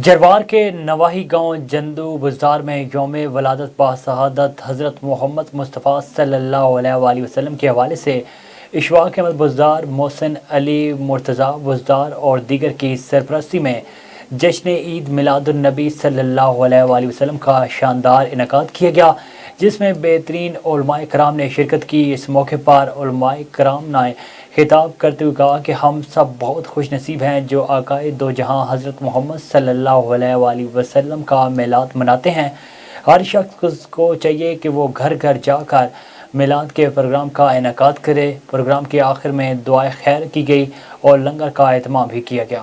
جروار کے نواحی گاؤں جندو بزدار میں یوم ولادت باسعادت حضرت محمد مصطفیٰ صلی اللہ علیہ وآلہ وسلم کے حوالے سے اشفاق احمد بزدار، محسن علی مرتضیٰ بزدار اور دیگر کی سرپرستی میں جشن عید میلاد النبی صلی اللہ علیہ وآلہ وسلم کا شاندار انعقاد کیا گیا، جس میں بہترین علماء کرام نے شرکت کی۔ اس موقع پر علماء کرام نے خطاب کرتے ہوئے کہا کہ ہم سب بہت خوش نصیب ہیں جو آقائے دو جہاں حضرت محمد صلی اللہ علیہ وآلہ وسلم کا میلاد مناتے ہیں۔ ہر شخص کو چاہیے کہ وہ گھر گھر جا کر میلاد کے پروگرام کا انعقاد کرے۔ پروگرام کے آخر میں دعائے خیر کی گئی اور لنگر کا اہتمام بھی کیا گیا۔